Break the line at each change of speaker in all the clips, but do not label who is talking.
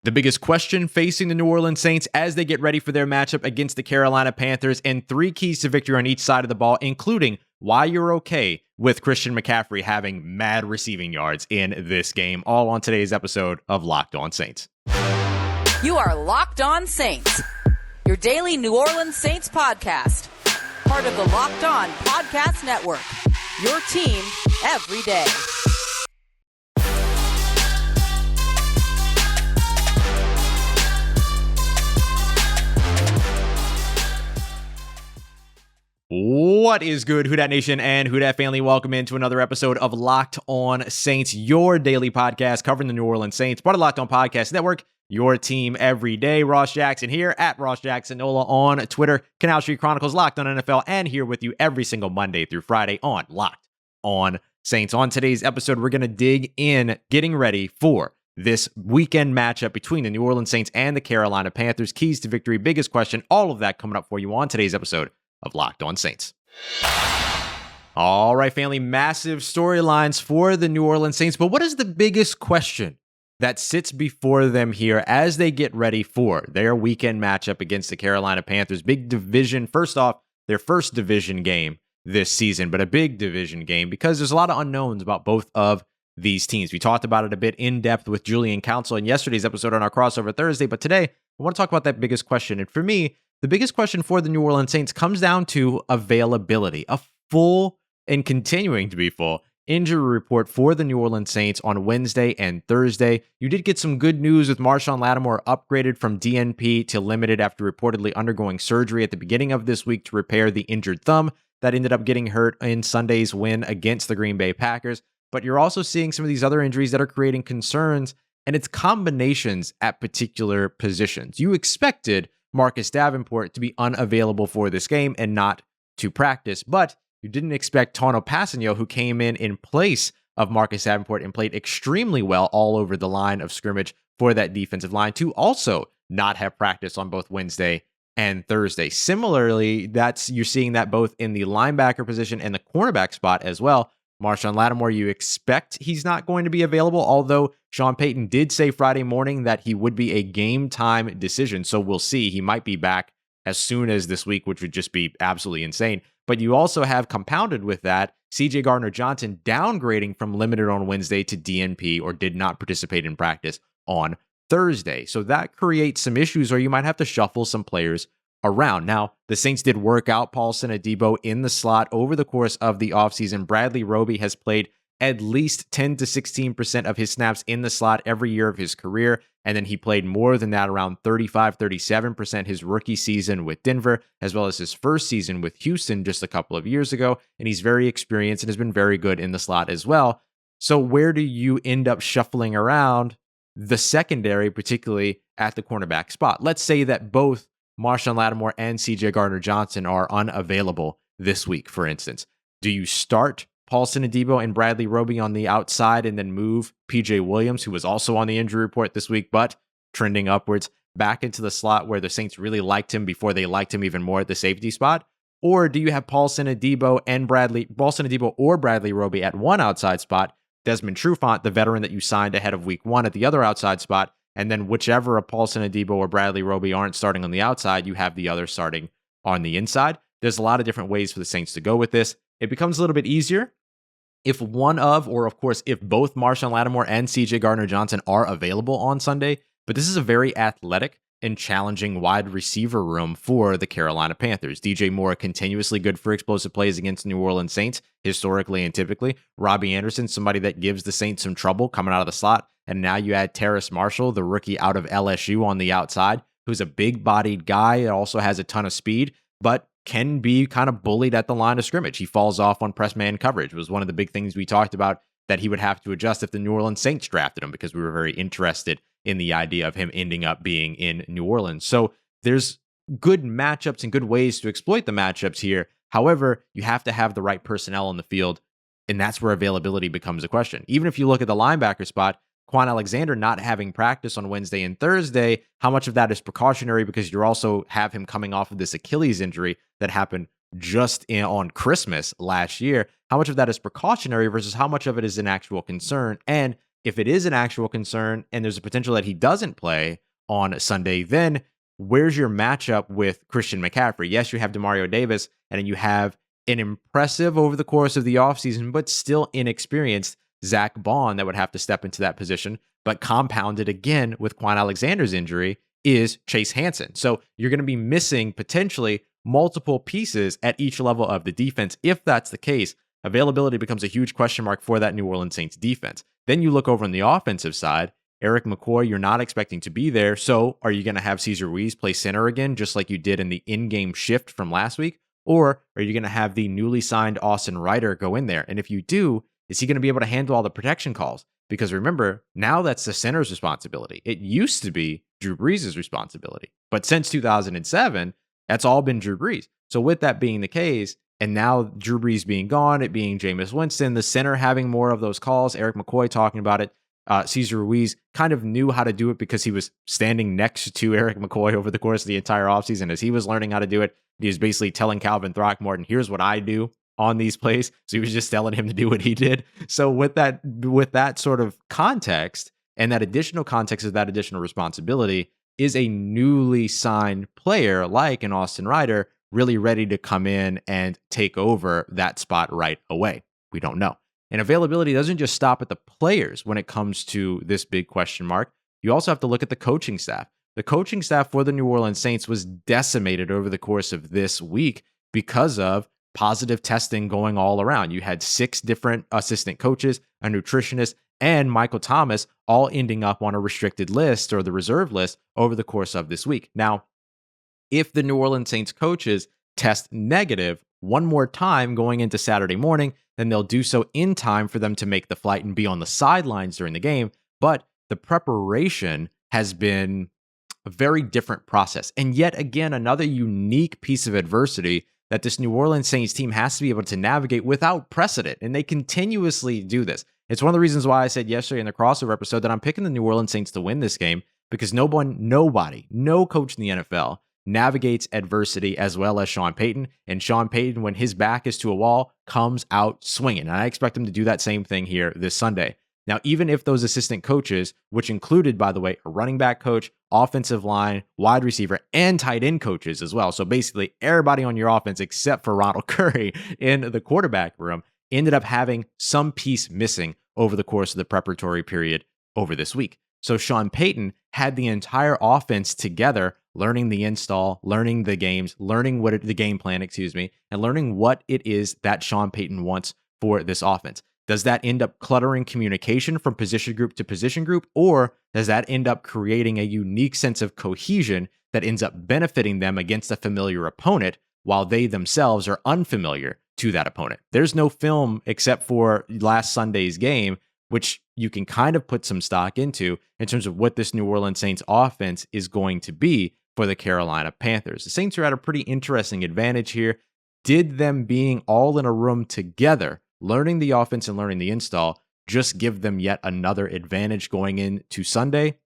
The biggest question facing the New Orleans Saints as they get ready for their matchup against the Carolina Panthers, and 3 keys to victory on each side of the ball, including why you're okay with Christian McCaffrey having mad receiving yards in this game, all on today's episode of Locked On Saints.
You are Locked On Saints, your daily New Orleans Saints podcast, part of the Locked On Podcast Network, your team every day.
What is good, Who Dat Nation and Who Dat family? Welcome into another episode of Locked On Saints, your daily podcast covering the New Orleans Saints, part of Locked On Podcast Network, your team every day. Ross Jackson here at Ross Jackson Nola on Twitter, Canal Street Chronicles, Locked On NFL, and here with you every single Monday through Friday on Locked On Saints. On today's episode, we're going to dig in, getting ready for this weekend matchup between the New Orleans Saints and the Carolina Panthers. Keys to victory, biggest question, all of that coming up for you on today's episode of Locked On Saints. All right, family, massive storylines for the New Orleans Saints, but what is the biggest question that sits before them here as they get ready for their weekend matchup against the Carolina Panthers? Big division, first off, their first division game this season, but a big division game because there's a lot of unknowns about both of these teams. We talked about it a bit in depth with Julian Council in yesterday's episode on our crossover Thursday, but today I want to talk about that biggest question. And for me, the biggest question for the New Orleans Saints comes down to availability. A full and continuing to be full injury report for the New Orleans Saints on Wednesday and Thursday. You did get some good news with Marshon Lattimore upgraded from DNP to limited after reportedly undergoing surgery at the beginning of this week to repair the injured thumb that ended up getting hurt in Sunday's win against the Green Bay Packers. But you're also seeing some of these other injuries that are creating concerns, and it's combinations at particular positions. You expected Marcus Davenport to be unavailable for this game and not to practice, but you didn't expect Tanoh Kpassagnon, who came in place of Marcus Davenport and played extremely well all over the line of scrimmage for that defensive line, to also not have practice on both Wednesday and Thursday. Similarly, you're seeing that both in the linebacker position and the cornerback spot as well. Marshon Lattimore, you expect he's not going to be available, although Sean Payton did say Friday morning that he would be a game time decision. So we'll see. He might be back as soon as this week, which would just be absolutely insane. But you also have compounded with that CJ Gardner-Johnson downgrading from limited on Wednesday to DNP, or did not participate in practice on Thursday. So that creates some issues, or you might have to shuffle some players around. Now, the Saints did work out Paulson Adebo in the slot over the course of the offseason. Bradley Roby has played at least 10 to 16% of his snaps in the slot every year of his career. And then he played more than that, around 37% his rookie season with Denver, as well as his first season with Houston just a couple of years ago. And he's very experienced and has been very good in the slot as well. So where do you end up shuffling around the secondary, particularly at the cornerback spot? Let's say that both Marshon Lattimore and CJ Gardner-Johnson are unavailable this week, for instance. Do you start Paulson Adebo and Bradley Roby on the outside and then move PJ Williams, who was also on the injury report this week, but trending upwards, back into the slot where the Saints really liked him before they liked him even more at the safety spot? Or do you have Paulson Adebo or Bradley Roby at one outside spot, Desmond Trufant, the veteran that you signed ahead of week 1, at the other outside spot, and then whichever of Paulson Adebo or Bradley Roby aren't starting on the outside, you have the other starting on the inside? There's a lot of different ways for the Saints to go with this. It becomes a little bit easier if one of, or of course, if both Marshon Lattimore and CJ Gardner-Johnson are available on Sunday. But this is a very athletic and challenging wide receiver room for the Carolina Panthers. DJ Moore, continuously good for explosive plays against the New Orleans Saints, historically and typically. Robbie Anderson, somebody that gives the Saints some trouble coming out of the slot. And now you add Terrace Marshall, the rookie out of LSU, on the outside, who's a big-bodied guy, also has a ton of speed, but can be kind of bullied at the line of scrimmage. He falls off on press man coverage. It was one of the big things we talked about that he would have to adjust if the New Orleans Saints drafted him, because we were very interested in the idea of him ending up being in New Orleans. So there's good matchups and good ways to exploit the matchups here. However, you have to have the right personnel on the field, and that's where availability becomes a question. Even if you look at the linebacker spot, Kwon Alexander not having practice on Wednesday and Thursday, how much of that is precautionary because you also have him coming off of this Achilles injury that happened just on Christmas last year? How much of that is precautionary versus how much of it is an actual concern? And if it is an actual concern and there's a potential that he doesn't play on Sunday, then where's your matchup with Christian McCaffrey? Yes, you have Demario Davis, and then you have an impressive over the course of the offseason, but still inexperienced Zach Bond that would have to step into that position, but compounded again with Kwon Alexander's injury is Chase Hansen. So you're going to be missing potentially multiple pieces at each level of the defense. If that's the case, availability becomes a huge question mark for that New Orleans Saints defense. Then you look over on the offensive side, Erik McCoy, you're not expecting to be there. So are you going to have Cesar Ruiz play center again, just like you did in the in-game shift from last week? Or are you going to have the newly signed Austin Ryder go in there? And if you do, is he going to be able to handle all the protection calls? Because remember, now that's the center's responsibility. It used to be Drew Brees' responsibility. But since 2007, that's all been Drew Brees. So with that being the case, and now Drew Brees being gone, it being Jameis Winston, the center having more of those calls, Erik McCoy talking about it, Cesar Ruiz kind of knew how to do it because he was standing next to Erik McCoy over the course of the entire offseason. As he was learning how to do it, he was basically telling Calvin Throckmorton, here's what I do on these plays. So he was just telling him to do what he did. So with that sort of context and that additional context of that additional responsibility, is a newly signed player like an Austin Ryder really ready to come in and take over that spot right away? We don't know. And availability doesn't just stop at the players when it comes to this big question mark. You also have to look at the coaching staff. The coaching staff for the New Orleans Saints was decimated over the course of this week because of positive testing going all around. You had 6 different assistant coaches, a nutritionist, and Michael Thomas all ending up on a restricted list or the reserve list over the course of this week. Now, if the New Orleans Saints coaches test negative one more time going into Saturday morning, then they'll do so in time for them to make the flight and be on the sidelines during the game. But the preparation has been a very different process. And yet again, another unique piece of adversity that this New Orleans Saints team has to be able to navigate without precedent. And they continuously do this. It's one of the reasons why I said yesterday in the crossover episode that I'm picking the New Orleans Saints to win this game, because no coach in the NFL navigates adversity as well as Sean Payton. And Sean Payton, when his back is to a wall, comes out swinging. And I expect him to do that same thing here this Sunday. Now, even if those assistant coaches, which included, by the way, a running back coach, offensive line, wide receiver, and tight end coaches as well. So basically everybody on your offense except for Ronald Curry in the quarterback room ended up having some piece missing over the course of the preparatory period over this week. So Sean Payton had the entire offense together, learning the install, learning the games, learning the game plan, and learning what it is that Sean Payton wants for this offense. Does that end up cluttering communication from position group to position group, or does that end up creating a unique sense of cohesion that ends up benefiting them against a familiar opponent while they themselves are unfamiliar to that opponent? There's no film except for last Sunday's game, which you can kind of put some stock into in terms of what this New Orleans Saints offense is going to be for the Carolina Panthers. The Saints are at a pretty interesting advantage here. Did them being all in a room together, learning the offense and learning the install, just give them yet another advantage going into Sunday?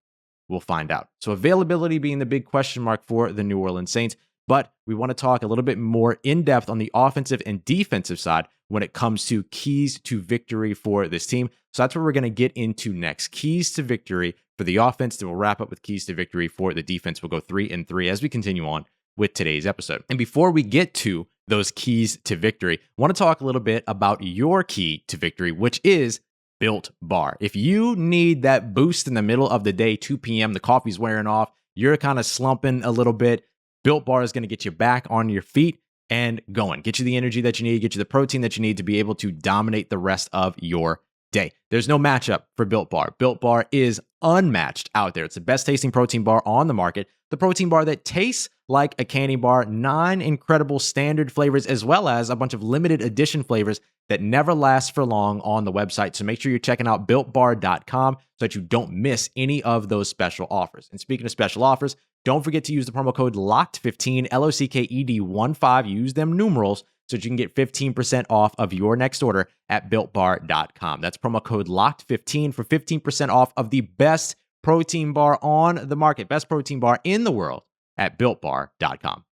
We'll find out. So availability being the big question mark for the New Orleans Saints, but we want to talk a little bit more in depth on the offensive and defensive side when it comes to keys to victory for this team. So that's what we're going to get into next. Keys to victory for the offense. Then we'll wrap up with keys to victory for the defense. We'll go 3 and 3 as we continue on with today's episode. And before we get to those keys to victory, I want to talk a little bit about your key to victory, which is Built Bar. If you need that boost in the middle of the day, 2 p.m., the coffee's wearing off, you're kind of slumping a little bit, Built Bar is going to get you back on your feet and going. Get you the energy that you need, get you the protein that you need to be able to dominate the rest of your day. There's no matchup for Built Bar. Built Bar is unmatched out there. It's the best tasting protein bar on the market. The protein bar that tastes like a candy bar, 9 incredible standard flavors, as well as a bunch of limited edition flavors that never last for long on the website. So make sure you're checking out BuiltBar.com so that you don't miss any of those special offers. And speaking of special offers, don't forget to use the promo code LOCKED15, LOCKED15. Use them numerals so that you can get 15% off of your next order at BuiltBar.com. That's promo code LOCKED15 for 15% off of the best protein bar on the market, best protein bar in the world at BuiltBar.com.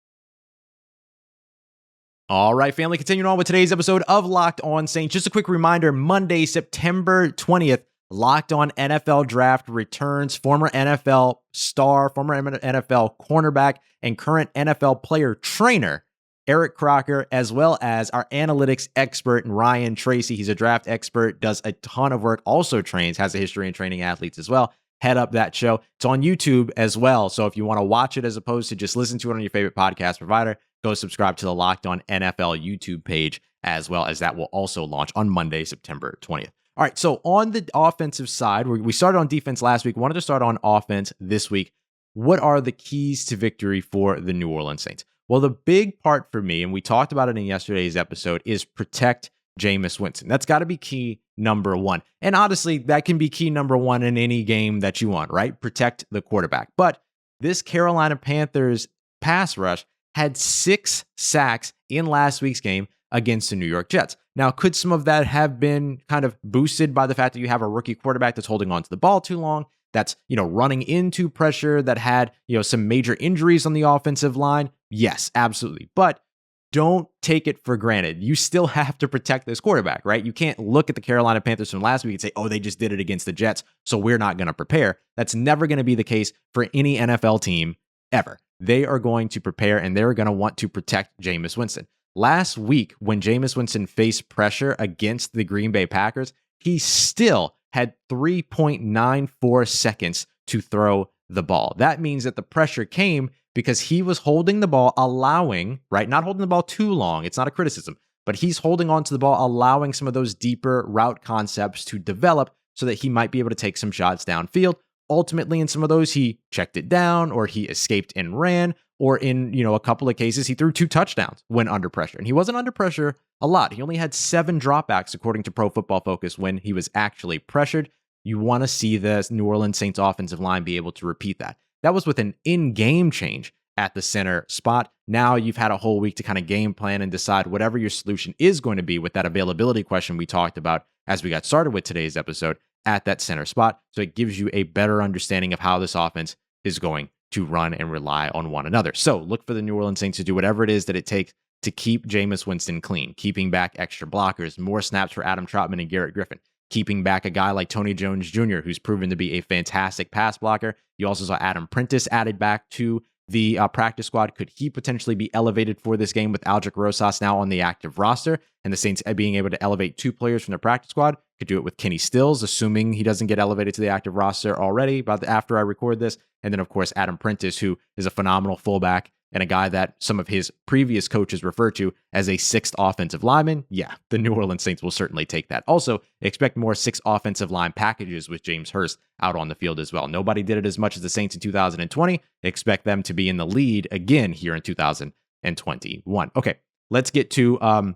All right, family, continuing on with today's episode of Locked On Saints. Just a quick reminder, Monday, September 20th, Locked On NFL Draft returns. Former NFL star, former NFL cornerback, and current NFL player trainer Eric Crocker, as well as our analytics expert, Ryan Tracy. He's a draft expert, does a ton of work, also trains, has a history in training athletes as well. Head up that show. It's on YouTube as well. So if you want to watch it as opposed to just listen to it on your favorite podcast provider, go subscribe to the Locked On NFL YouTube page, as well as that will also launch on Monday, September 20th. All right, so on the offensive side, we started on defense last week. Wanted to start on offense this week. What are the keys to victory for the New Orleans Saints? Well, the big part for me, and we talked about it in yesterday's episode, is protect Jameis Winston. That's got to be key number one. And honestly, that can be key number one in any game that you want, right? Protect the quarterback. But this Carolina Panthers pass rush had 6 sacks in last week's game against the New York Jets. Now, could some of that have been kind of boosted by the fact that you have a rookie quarterback that's holding on to the ball too long, that's, running into pressure, that had, some major injuries on the offensive line? Yes, absolutely. But don't take it for granted. You still have to protect this quarterback, right? You can't look at the Carolina Panthers from last week and say, oh, they just did it against the Jets, so we're not going to prepare. That's never going to be the case for any NFL team ever. They are going to prepare, and they're going to want to protect Jameis Winston. Last week, when Jameis Winston faced pressure against the Green Bay Packers, he still had 3.94 seconds to throw the ball. That means that the pressure came because he was holding the ball, not holding the ball too long. It's not a criticism, but he's holding on to the ball, allowing some of those deeper route concepts to develop so that he might be able to take some shots downfield. Ultimately, in some of those, he checked it down, or he escaped and ran, or in, a couple of cases, he threw 2 touchdowns when under pressure. And he wasn't under pressure a lot. He only had 7 dropbacks, according to Pro Football Focus, when he was actually pressured. You want to see the New Orleans Saints offensive line be able to repeat that. That was with an in-game change at the center spot. Now you've had a whole week to kind of game plan and decide whatever your solution is going to be with that availability question we talked about as we got started with today's episode at that center spot. So it gives you a better understanding of how this offense is going to run and rely on one another. So look for the New Orleans Saints to do whatever it is that it takes to keep Jameis Winston clean, keeping back extra blockers, more snaps for Adam Trautman and Garrett Griffin, keeping back a guy like Tony Jones Jr., who's proven to be a fantastic pass blocker. You also saw Adam Prentice added back to the practice squad. Could he potentially be elevated for this game with Aldrick Rosas now on the active roster, and the Saints being able to elevate 2 players from the practice squad? Could do it with Kenny Stills, assuming he doesn't get elevated to the active roster already after I record this. And then, of course, Adam Prentice, who is a phenomenal fullback and a guy that some of his previous coaches refer to as a 6th offensive lineman. Yeah, the New Orleans Saints will certainly take that. Also, expect more 6 offensive line packages with James Hurst out on the field as well. Nobody did it as much as the Saints in 2020. Expect them to be in the lead again here in 2021. Okay, let's get to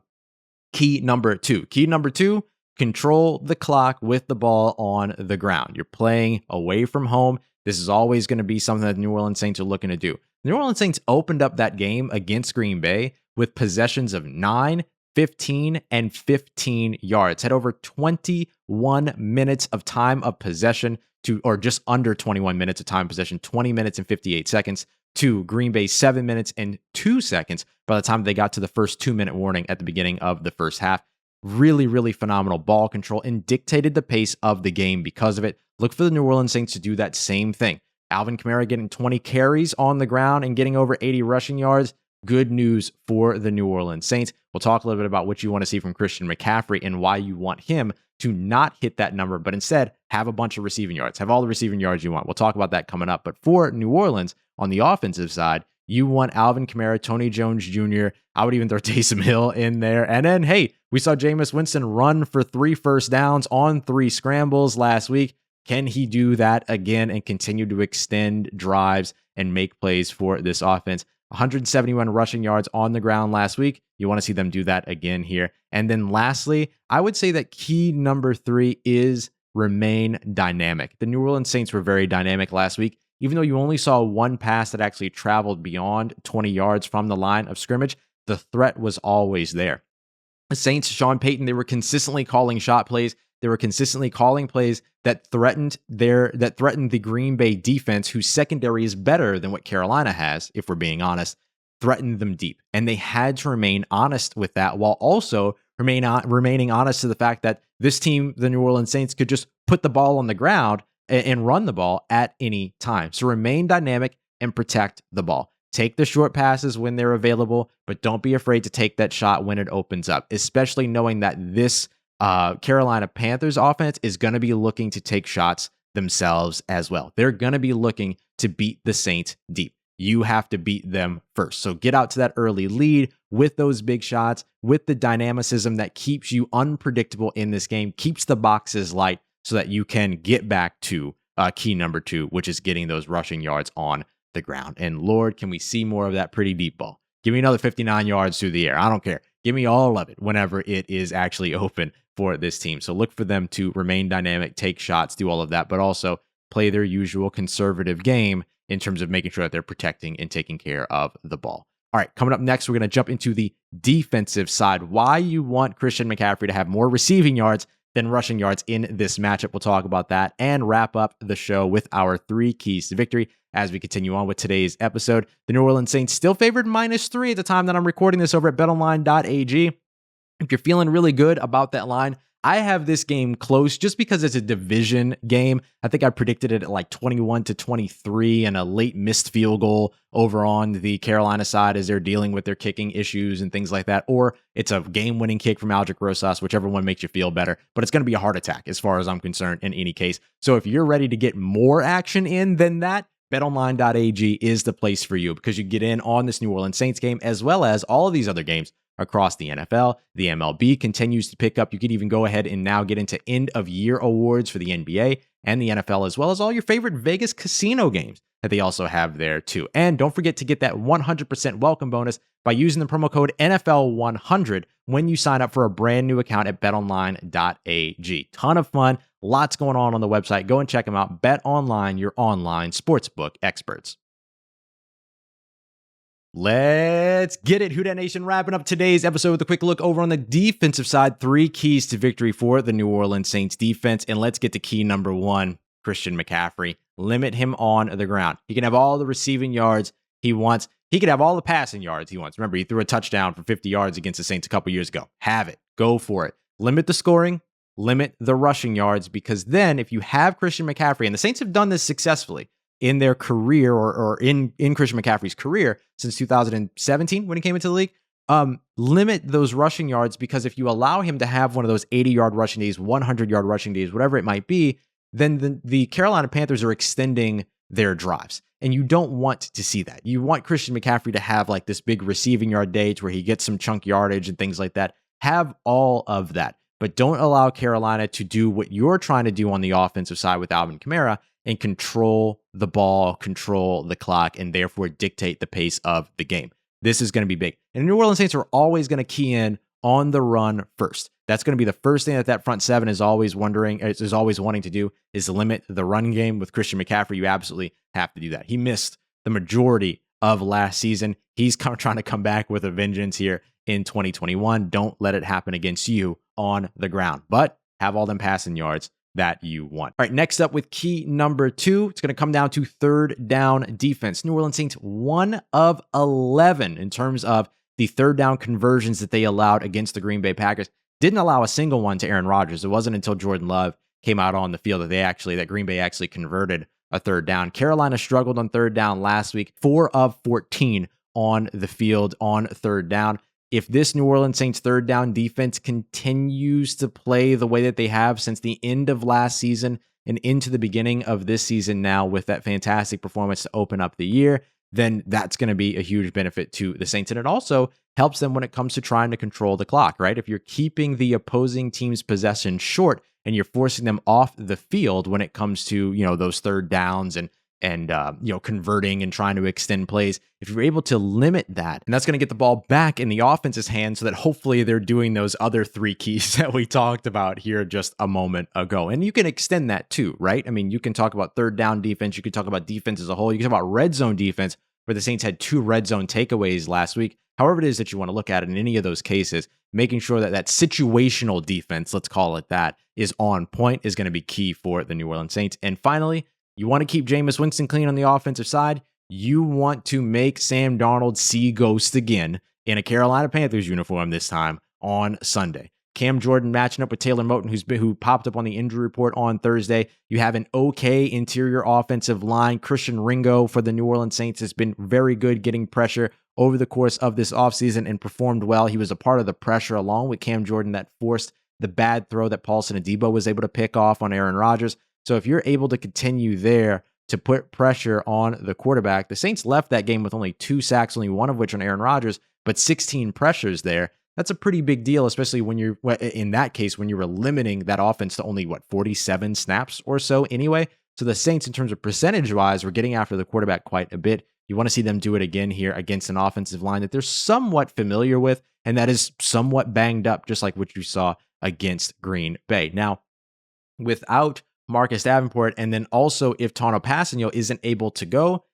key number 2. Key number 2, control the clock with the ball on the ground. You're playing away from home. This is always going to be something that the New Orleans Saints are looking to do. The New Orleans Saints opened up that game against Green Bay with possessions of 9, 15, and 15 yards. Had over 21 minutes of time of possession or just under 21 minutes of time of possession, 20 minutes and 58 seconds to Green Bay's 7 minutes and 2 seconds by the time they got to the first 2-minute warning at the beginning of the first half. Really, really phenomenal ball control and dictated the pace of the game because of it. Look for the New Orleans Saints to do that same thing. Alvin Kamara getting 20 carries on the ground and getting over 80 rushing yards. Good news for the New Orleans Saints. We'll talk a little bit about what you want to see from Christian McCaffrey and why you want him to not hit that number, but instead have a bunch of receiving yards. Have all the receiving yards you want. We'll talk about that coming up. But for New Orleans, on the offensive side, you want Alvin Kamara, Tony Jones Jr. I would even throw Taysom Hill in there. And then, hey, we saw Jameis Winston run for 3 first downs on 3 scrambles last week. Can he do that again and continue to extend drives and make plays for this offense? 171 rushing yards on the ground last week. You want to see them do that again here. And then lastly, I would say that key number 3 is remain dynamic. The New Orleans Saints were very dynamic last week. Even though you only saw 1 pass that actually traveled beyond 20 yards from the line of scrimmage, the threat was always there. The Saints, Sean Payton, they were consistently calling shot plays. They were consistently calling plays that threatened the Green Bay defense, whose secondary is better than what Carolina has, if we're being honest, threatened them deep. And they had to remain honest with that while also remaining honest to the fact that this team, the New Orleans Saints, could just put the ball on the ground and run the ball at any time. So remain dynamic and protect the ball. Take the short passes when they're available, but don't be afraid to take that shot when it opens up, especially knowing that this Carolina Panthers offense is going to be looking to take shots themselves as well. They're going to be looking to beat the Saints deep. You have to beat them first. So get out to that early lead with those big shots, with the dynamicism that keeps you unpredictable in this game, keeps the boxes light so that you can get back to key number 2, which is getting those rushing yards on the ground. And Lord, can we see more of that pretty deep ball? Give me another 59 yards through the air. I don't care. Give me all of it whenever it is actually open for this team. So look for them to remain dynamic, take shots, do all of that, but also play their usual conservative game in terms of making sure that they're protecting and taking care of the ball. All right, coming up next, we're going to jump into the defensive side. Why you want Christian McCaffrey to have more receiving yards than rushing yards in this matchup. We'll talk about that and wrap up the show with our 3 keys to victory as we continue on with today's episode. The New Orleans Saints still favored -3 at the time that I'm recording this over at BetOnline.ag. If you're feeling really good about that line, I have this game close just because it's a division game. I think I predicted it at like 21-23 and a late missed field goal over on the Carolina side as they're dealing with their kicking issues and things like that. Or it's a game-winning kick from Aldrick Rosas, whichever one makes you feel better. But it's going to be a heart attack as far as I'm concerned in any case. So if you're ready to get more action in than that, BetOnline.ag is the place for you because you get in on this New Orleans Saints game as well as all of these other games across the NFL. The MLB continues to pick up. You could even go ahead and now get into end-of-year awards for the NBA and the NFL, as well as all your favorite Vegas casino games that they also have there too. And don't forget to get that 100% welcome bonus by using the promo code NFL100 when you sign up for a brand new account at betonline.ag. Ton of fun. Lots going on the website. Go and check them out. BetOnline, your online sportsbook experts. Let's get it. Who Dat Nation, wrapping up today's episode with a quick look over on the defensive side. 3 keys to victory for the New Orleans Saints defense. And let's get to key number 1, Christian McCaffrey. Limit him on the ground. He can have all the receiving yards he wants. He could have all the passing yards he wants. Remember, he threw a touchdown for 50 yards against the Saints a couple years ago. Have it. Go for it. Limit the scoring. Limit the rushing yards, because then if you have Christian McCaffrey, and the Saints have done this successfully in their career or in Christian McCaffrey's career since 2017 when he came into the league, limit those rushing yards, because if you allow him to have one of those 80-yard rushing days, 100-yard rushing days, whatever it might be, then the Carolina Panthers are extending their drives. And you don't want to see that. You want Christian McCaffrey to have like this big receiving yard days where he gets some chunk yardage and things like that. Have all of that. But don't allow Carolina to do what you're trying to do on the offensive side with Alvin Kamara and control the ball, control the clock, and therefore dictate the pace of the game. This is going to be big. And the New Orleans Saints are always going to key in on the run first. That's going to be the first thing that front seven is always wanting to do, is limit the run game with Christian McCaffrey. You absolutely have to do that. He missed the majority of last season. He's trying to come back with a vengeance here in 2021. Don't let it happen against you on the ground, but have all them passing yards that you want. All right, next up with key number 2, it's going to come down to third down defense. New Orleans Saints 1 of 11 in terms of the third down conversions that they allowed against the Green Bay Packers. Didn't allow a single one to Aaron Rodgers. It wasn't until Jordan Love came out on the field that Green Bay actually converted a third down. Carolina struggled on third down last week, 4 of 14 on the field on third down. If this New Orleans Saints third down defense continues to play the way that they have since the end of last season and into the beginning of this season now with that fantastic performance to open up the year, then that's going to be a huge benefit to the Saints. And it also helps them when it comes to trying to control the clock, right? If you're keeping the opposing team's possession short and you're forcing them off the field when it comes to, those third downs and converting and trying to extend plays, if you're able to limit that, and that's going to get the ball back in the offense's hands so that hopefully they're doing those other 3 keys that we talked about here just a moment ago. And you can extend that too, right? I mean, you can talk about third down defense. You can talk about defense as a whole. You can talk about red zone defense, where the Saints had 2 red zone takeaways last week. However it is that you want to look at it in any of those cases, making sure that that situational defense, let's call it that, is on point is going to be key for the New Orleans Saints. And finally, you want to keep Jameis Winston clean on the offensive side. You want to make Sam Darnold see ghost again in a Carolina Panthers uniform this time on Sunday. Cam Jordan matching up with Taylor Moton, who popped up on the injury report on Thursday. You have an okay interior offensive line. Christian Ringo for the New Orleans Saints has been very good getting pressure over the course of this offseason and performed well. He was a part of the pressure along with Cam Jordan that forced the bad throw that Paulson Adebo was able to pick off on Aaron Rodgers. So if you're able to continue there to put pressure on the quarterback, the Saints left that game with only 2 sacks, only one of which on Aaron Rodgers, but 16 pressures there. That's a pretty big deal, especially when you're, in that case, when you were limiting that offense to only, 47 snaps or so anyway. So the Saints, in terms of percentage-wise, were getting after the quarterback quite a bit. You want to see them do it again here against an offensive line that they're somewhat familiar with, and that is somewhat banged up, just like what you saw against Green Bay. Now, without Marcus Davenport, and then also if Tanoh Kpassagnon isn't able to go,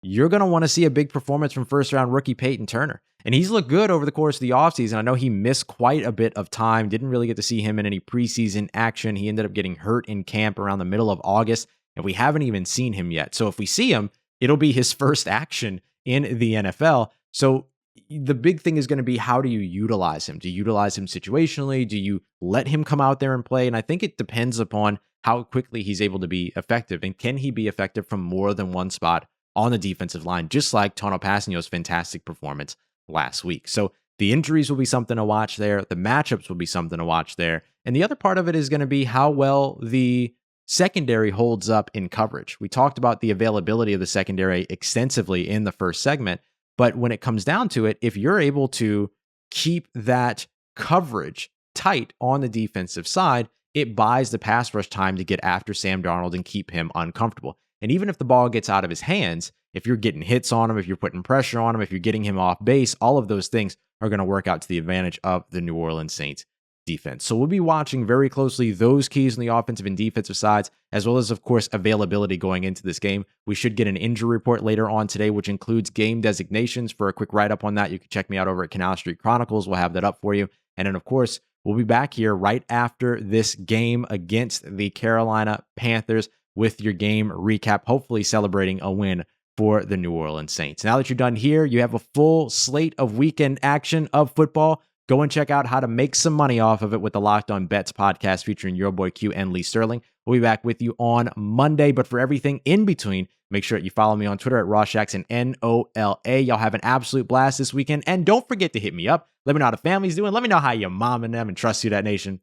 you're going to want to see a big performance from first-round rookie Peyton Turner. And he's looked good over the course of the offseason. I know he missed quite a bit of time, didn't really get to see him in any preseason action. He ended up getting hurt in camp around the middle of August, and we haven't even seen him yet. So if we see him, it'll be his first action in the NFL. So the big thing is going to be, how do you utilize him? Do you utilize him situationally? Do you let him come out there and play? And I think it depends upon how quickly he's able to be effective. And can he be effective from more than one spot on the defensive line, just like Tanoh Kpassagnon's fantastic performance last week. So the injuries will be something to watch there. The matchups will be something to watch there. And the other part of it is going to be how well the secondary holds up in coverage. We talked about the availability of the secondary extensively in the first segment, but when it comes down to it, if you're able to keep that coverage tight on the defensive side, it buys the pass rush time to get after Sam Darnold and keep him uncomfortable. And even if the ball gets out of his hands, if you're getting hits on him, if you're putting pressure on him, if you're getting him off base, all of those things are going to work out to the advantage of the New Orleans Saints defense. So we'll be watching very closely those keys on the offensive and defensive sides, as well as, of course, availability going into this game. We should get an injury report later on today, which includes game designations. For a quick write-up on that, you can check me out over at Canal Street Chronicles. We'll have that up for you. And then, of course, we'll be back here right after this game against the Carolina Panthers with your game recap, hopefully celebrating a win for the New Orleans Saints. Now that you're done here, you have a full slate of weekend action of football. Go and check out how to make some money off of it with the Locked On Bets podcast featuring your boy Q and Lee Sterling. We'll be back with you on Monday, but for everything in between, make sure you follow me on Twitter at RossJackson, NOLA. Y'all have an absolute blast this weekend, and don't forget to hit me up. Let me know how the family's doing. Let me know how your mom and them and trust you, that nation.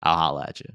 I'll holla at you.